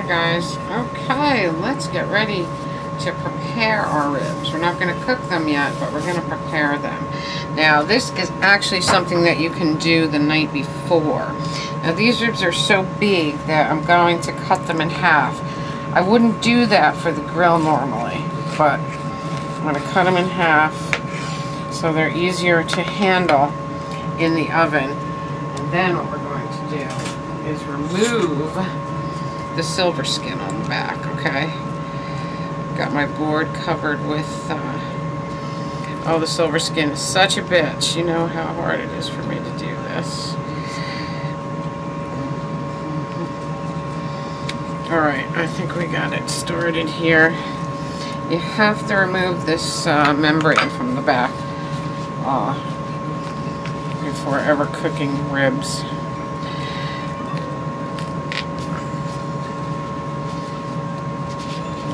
Hi guys. Okay, let's get ready to prepare our ribs. We're not going to cook them yet, but we're going to prepare them. Now this is actually something that you can do the night before. Now these ribs are so big that I'm going to cut them in half. I wouldn't do that for the grill normally, but I'm going to cut them in half so they're easier to handle in the oven. And then what we're going to do is remove the silver skin on the back, okay? Got my board covered with, oh, the silver skin is such a bitch. You know how hard it is for me to do this. Alright, I think we got it started here. You have to remove this membrane from the back before ever cooking ribs.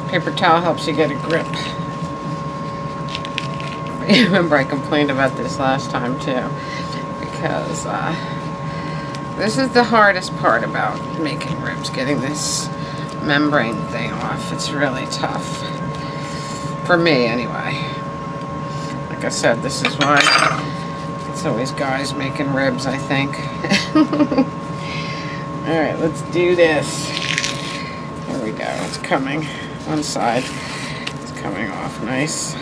Paper towel helps you get a grip. Remember I complained about this last time too, because this is the hardest part about making ribs, getting this membrane thing off. It's really tough. For me anyway. Like I said, this is why it's always guys making ribs, I think. Alright, let's do this. Here we go, it's coming. One side is coming off nice.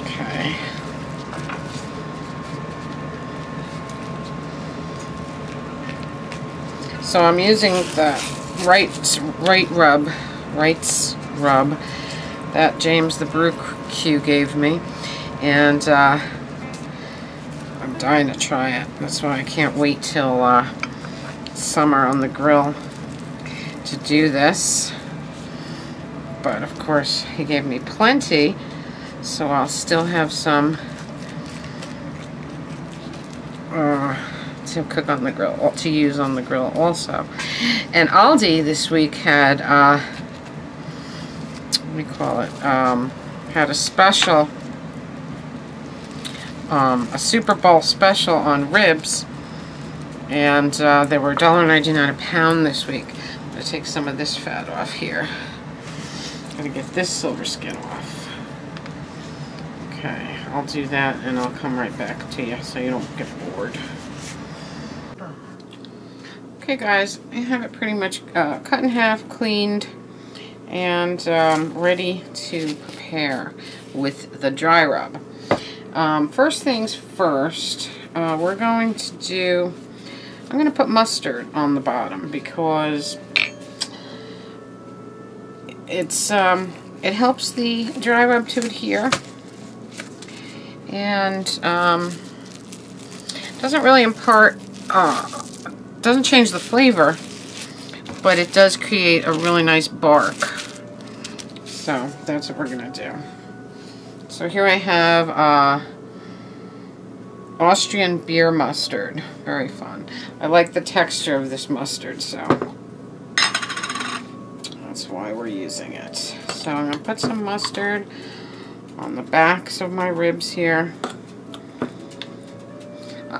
Okay. So I'm using the Wright's rub that James the Brew Q gave me, and I'm dying to try it. That's why I can't wait till summer on the grill to do this. But of course he gave me plenty, so I'll still have some to cook on the grill, to use on the grill also. And Aldi this week had what do you call it, had a special, a Super Bowl special on ribs, and they were $1.99 a pound this week. I'm going to take some of this fat off here. I'm going to get this silver skin off. Okay, I'll do that and I'll come right back to you so you don't get bored. Okay guys, I have it pretty much cut in half, cleaned, and ready to prepare with the dry rub. First things first, we're going to do, I'm going to put mustard on the bottom because it's it helps the dry rub to adhere, and doesn't really impart, doesn't change the flavor, but it does create a really nice bark. So that's what we're gonna do. So here I have Austrian beer mustard. Very fun. I like the texture of this mustard, so that's why we're using it. So I'm gonna put some mustard on the backs of my ribs here.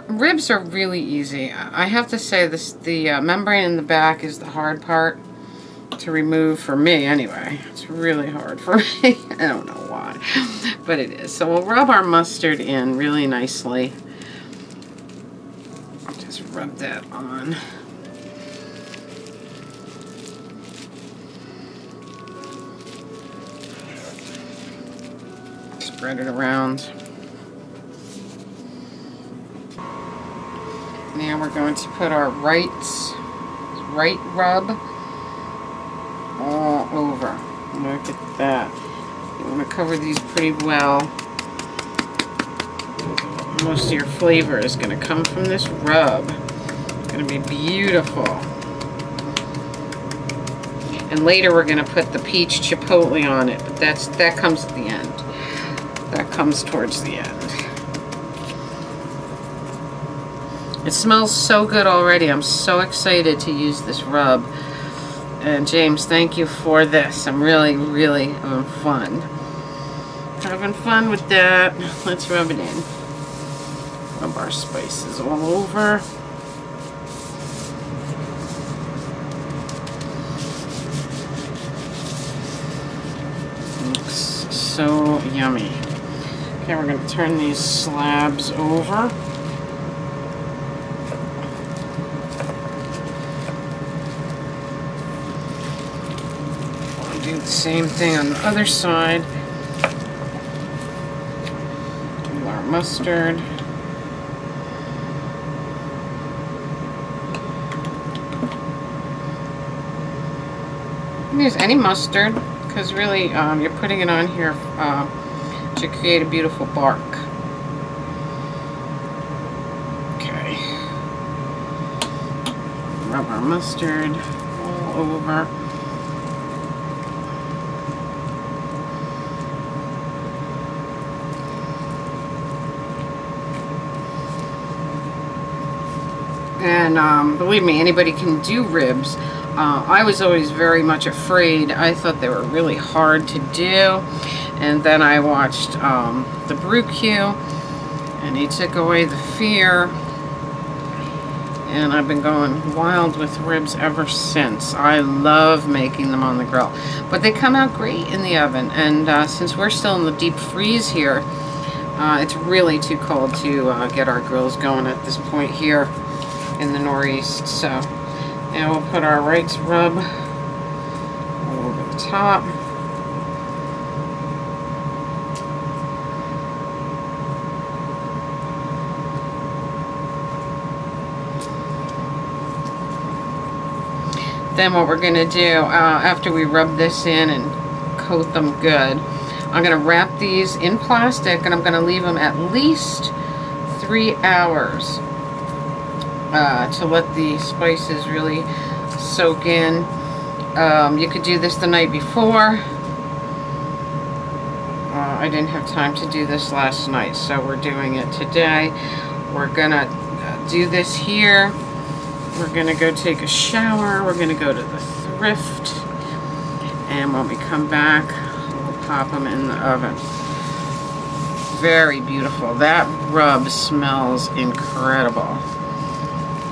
Ribs are really easy. I have to say this, the membrane in the back is the hard part to remove for me anyway. It's really hard for me. I don't know why, but it is. So we'll rub our mustard in really nicely. Just rub that on. Spread it around. Now we're going to put our Wright rub all over. Look at that. You want to cover these pretty well. Most of your flavor is going to come from this rub. It's going to be beautiful. And later we're going to put the peach chipotle on it, but that comes at the end. That comes towards the end. It smells so good already. I'm so excited to use this rub. And James, thank you for this. I'm really, really having fun. Having fun with that. Let's rub it in. Rub our spices all over. so yummy. Okay, we're going to turn these slabs over. We'll do the same thing on the other side. Do our mustard. Use any mustard, because really you're putting it on here to create a beautiful bark. Okay. Rub our mustard all over. And believe me, anybody can do ribs. I was always very much afraid. I thought they were really hard to do. And then I watched the Brew and he took away the fear. And I've been going wild with ribs ever since. I love making them on the grill. But they come out great in the oven. And since we're still in the deep freeze here, it's really too cold to get our grills going at this point here in the Northeast. So now we'll put our Wright's rub over the top. Then what we're going to do, after we rub this in and coat them good, I'm going to wrap these in plastic and I'm going to leave them at least 3 hours to let the spices really soak in. You could do this the night before. I didn't have time to do this last night, so we're doing it today. We're gonna do this here. We're gonna go take a shower. We're gonna go to the thrift, and when we come back, we'll pop them in the oven. Very beautiful. That rub smells incredible.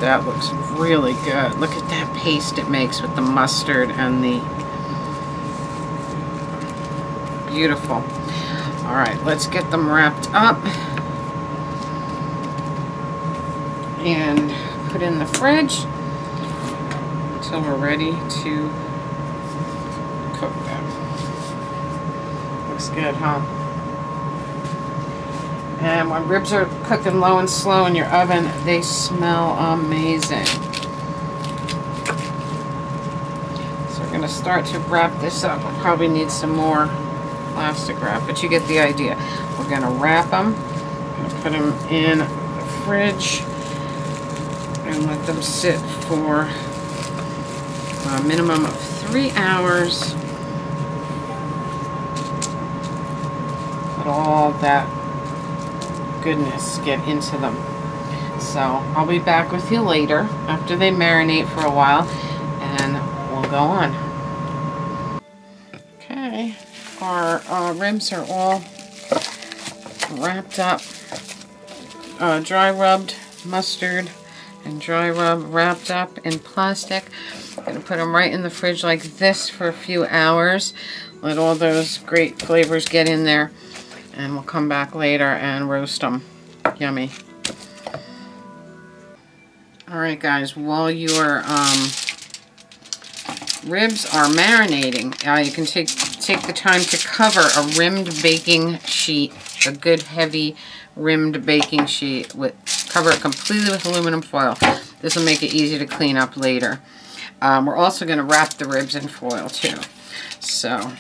That looks really good. Look at that paste it makes with the mustard and the... Beautiful. Alright, let's get them wrapped up and put in the fridge until we're ready to cook them. Looks good, huh? And when ribs are cooking low and slow in your oven, they smell amazing. So we're going to start to wrap this up. We'll probably need some more plastic wrap, but you get the idea. We're going to wrap them, put them in the fridge, and let them sit for a minimum of 3 hours. Let all that goodness get into them. So I'll be back with you later after they marinate for a while and we'll go on. Okay, our ribs are all wrapped up, dry rubbed mustard and dry rub wrapped up in plastic. I'm going to put them right in the fridge like this for a few hours. Let all those great flavors get in there. And we'll come back later and roast them. Yummy. Alright guys, while your ribs are marinating, you can take the time to cover a rimmed baking sheet, a good heavy rimmed baking sheet. Cover it completely with aluminum foil. This will make it easy to clean up later. We're also going to wrap the ribs in foil too. So...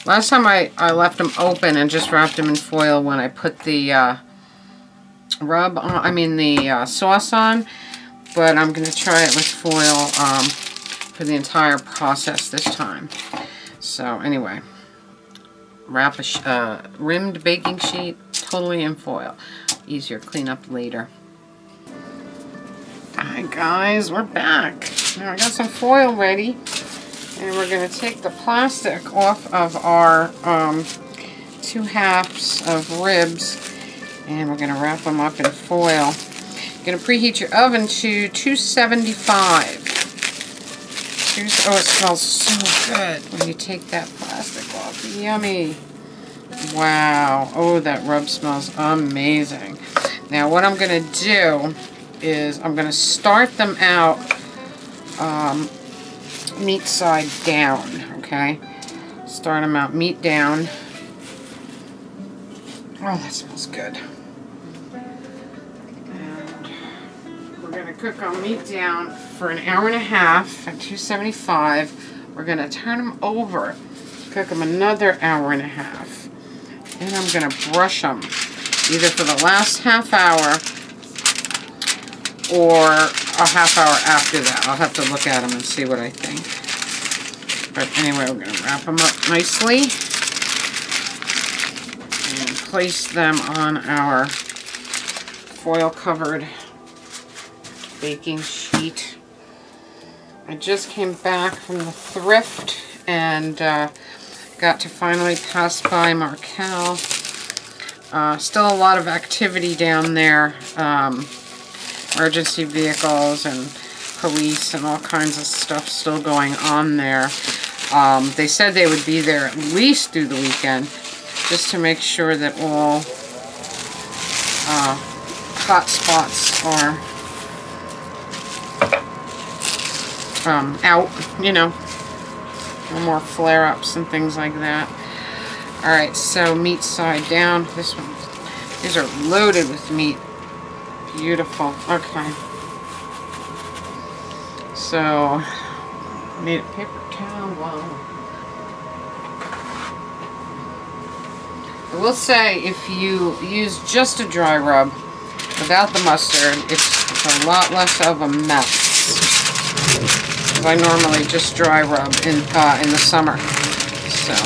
last time I left them open and just wrapped them in foil when I put the sauce on, but I'm going to try it with foil for the entire process this time. So anyway, wrap a rimmed baking sheet totally in foil. Easier clean up later. Alright guys, we're back. Now I got some foil ready. And we're going to take the plastic off of our 2 halves of ribs, and we're going to wrap them up in foil. You're going to preheat your oven to 275. Oh, it smells so good when you take that plastic off. Yummy. Wow. Oh, that rub smells amazing. Now, what I'm going to do is I'm going to start them out meat side down, okay? Start them out meat down. Oh, that smells good. And we're going to cook our meat down for an hour and a half at 275. We're going to turn them over, cook them another hour and a half. And I'm going to brush them either for the last half hour or a half hour after that. I'll have to look at them and see what I think. But anyway, we're going to wrap them up nicely and place them on our foil-covered baking sheet. I just came back from the thrift and got to finally pass by Markel. Still a lot of activity down there. Emergency vehicles and police and all kinds of stuff still going on there. They said they would be there at least through the weekend just to make sure that all hot spots are out, you know, no more flare-ups and things like that. Alright, so meat side down. These are loaded with meat. Beautiful. Okay. So, need a paper towel. I will say, if you use just a dry rub without the mustard, it's a lot less of a mess. I normally just dry rub in the summer. So,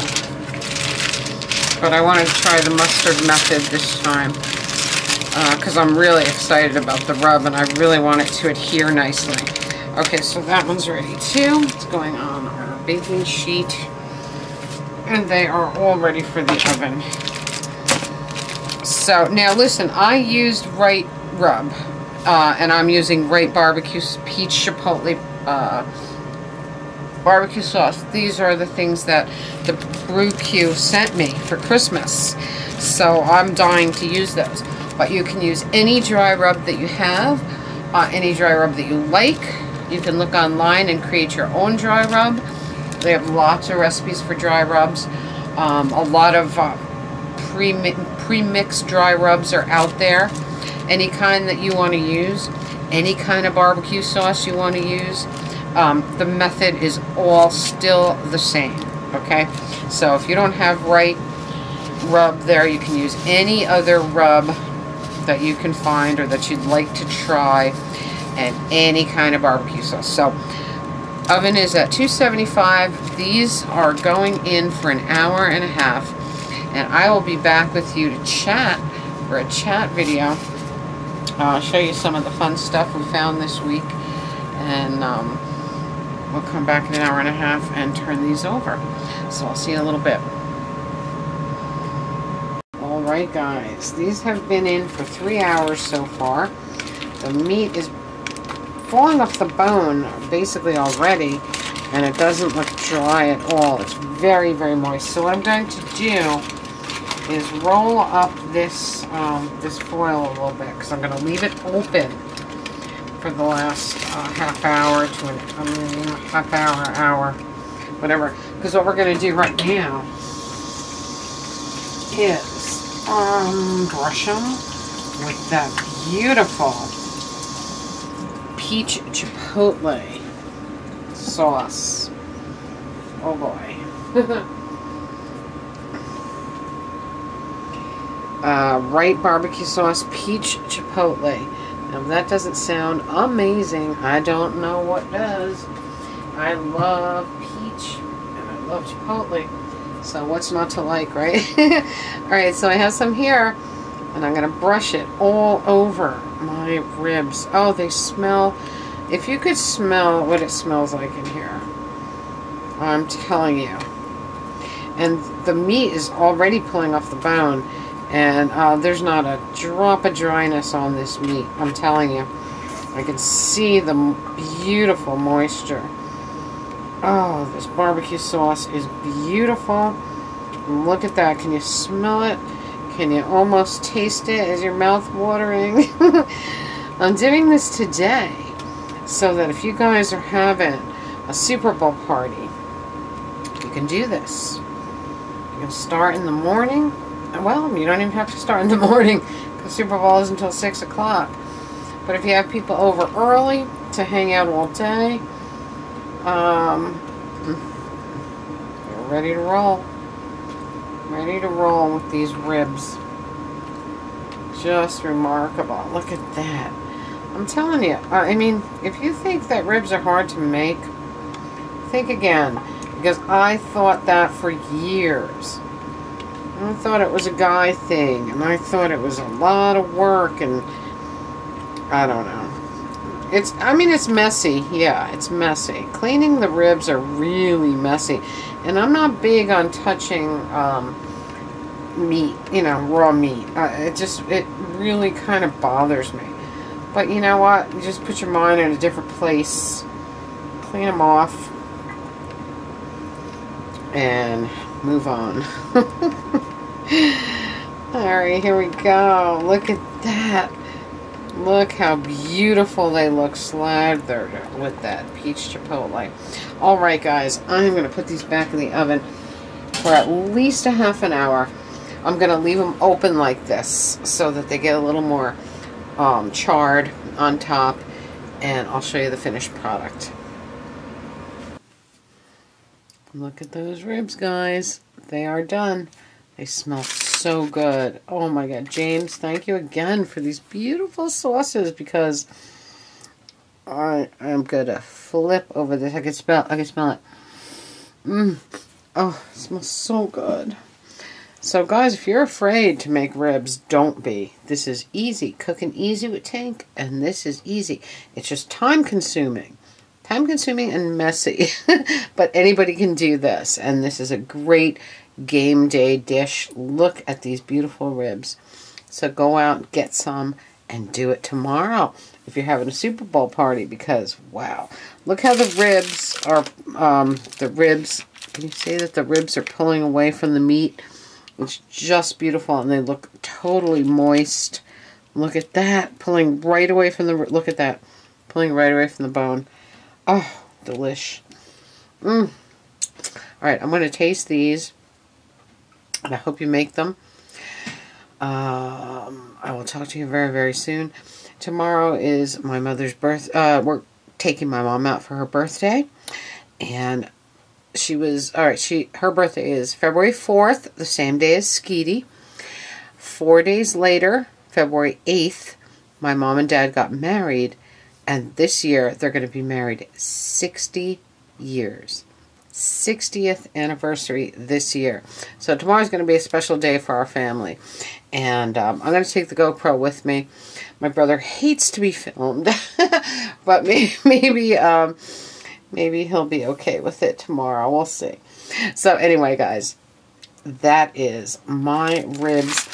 but I wanted to try the mustard method this time because I'm really excited about the rub and I really want it to adhere nicely. Okay, so that one's ready too. It's going on our baking sheet and they are all ready for the oven. So now listen, I used Wright rub and I'm using Wright barbecue peach chipotle barbecue sauce. These are the things that the Brew sent me for Christmas. So I'm dying to use those. But you can use any dry rub that you have, any dry rub that you like. You can look online and create your own dry rub. They have lots of recipes for dry rubs. A lot of pre-mixed dry rubs are out there. Any kind that you want to use, any kind of barbecue sauce you want to use. The method is all still the same, okay? So if you don't have Wright rub there, you can use any other rub that you can find or that you'd like to try, and any kind of barbecue sauce. So oven is at 275. These are going in for an hour and a half, and I will be back with you to chat for a chat video. I'll show you some of the fun stuff we found this week, and we'll come back in an hour and a half and turn these over. So I'll see you in a little bit. Alright guys, these have been in for 3 hours so far. The meat is falling off the bone basically already, and it doesn't look dry at all. It's very, very moist. So what I'm going to do is roll up this this foil a little bit, because I'm going to leave it open for the last half hour to half hour, whatever. Because what we're going to do right now is brush them with that beautiful peach chipotle sauce. Oh boy. Wright barbecue sauce, peach chipotle. Now if that doesn't sound amazing, I don't know what does. I love peach and I love chipotle. So what's not to like, right? Alright, so I have some here, and I'm going to brush it all over my ribs. Oh, they smell, if you could smell what it smells like in here, I'm telling you. And the meat is already pulling off the bone, and there's not a drop of dryness on this meat, I'm telling you. I can see the beautiful moisture. Oh, this barbecue sauce is beautiful. Look at that. Can you smell it? Can you almost taste it? Is your mouth watering? I'm doing this today so that if you guys are having a Super Bowl party, you can do this. You can start in the morning. Well, you don't even have to start in the morning because Super Bowl is until 6 o'clock. But if you have people over early to hang out all day, you're ready to roll. Ready to roll with these ribs. Just remarkable. Look at that. I'm telling you, I mean, if you think that ribs are hard to make, think again. Because I thought that for years. I thought it was a guy thing, and I thought it was a lot of work, and I don't know. I mean, it's messy. Yeah, it's messy. Cleaning the ribs are really messy. And I'm not big on touching meat, you know, raw meat. It really kind of bothers me. But you know what? You just put your mind in a different place. Clean them off. And move on. Alright, here we go. Look at that. Look how beautiful they look slathered with that peach chipotle. Alright guys, I'm going to put these back in the oven for at least a half an hour. I'm going to leave them open like this so that they get a little more charred on top, and I'll show you the finished product. Look at those ribs, guys. They are done. They smell so good. Oh my God, James, thank you again for these beautiful sauces, because I am gonna flip over this. I can smell it. Oh, it smells so good. So guys, if you're afraid to make ribs, don't be. This is easy. Cooking easy with Tink, and this is easy. It's just time consuming. Time consuming and messy. But anybody can do this, and this is a great game day dish. Look at these beautiful ribs. So go out, get some, and do it tomorrow if you're having a Super Bowl party, because wow, look how the ribs are, can you see that the ribs are pulling away from the meat? It's just beautiful, and they look totally moist. Look at that, pulling right away from the, look at that, pulling right away from the bone. Oh, delish. Alright, I'm going to taste these, and I hope you make them. I will talk to you very, very soon. Tomorrow is my mother's birthday. We're taking my mom out for her birthday, and her birthday is February 4th, the same day as Skeety. 4 days later, February 8th, my mom and dad got married, and this year they're going to be married 60 years. 60th anniversary this year. So tomorrow's going to be a special day for our family. And I'm going to take the GoPro with me. My brother hates to be filmed, but maybe he'll be okay with it tomorrow. We'll see. So anyway, guys, that is my ribs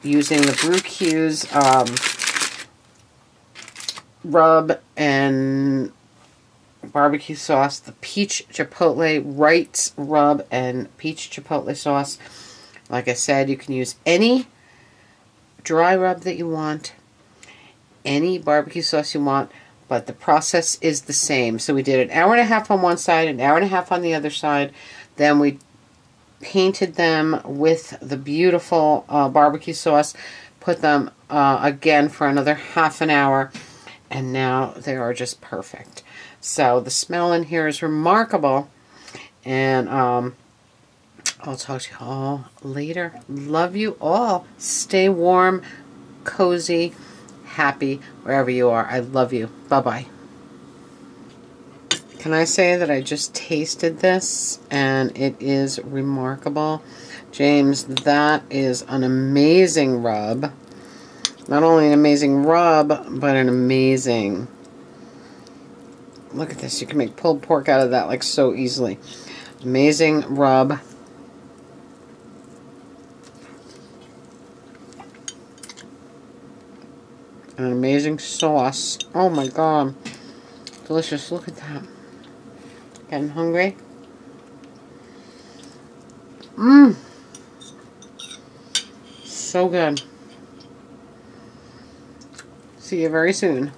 using the Brew rub and barbecue sauce, the peach chipotle, Wright's rub and peach chipotle sauce. Like I said, you can use any dry rub that you want, any barbecue sauce you want, but the process is the same. So we did an hour and a half on one side, an hour and a half on the other side. Then we painted them with the beautiful barbecue sauce, put them again for another half an hour, and now they are just perfect. So the smell in here is remarkable, and I'll talk to you all later. Love you all. Stay warm, cozy, happy, wherever you are. I love you. Bye-bye. Can I say that I just tasted this, and it is remarkable? James, that is an amazing rub. Not only an amazing rub, but an amazing... Look at this. You can make pulled pork out of that like so easily. Amazing rub. An amazing sauce. Oh my God. Delicious. Look at that. Getting hungry? Mmm. So good. See you very soon.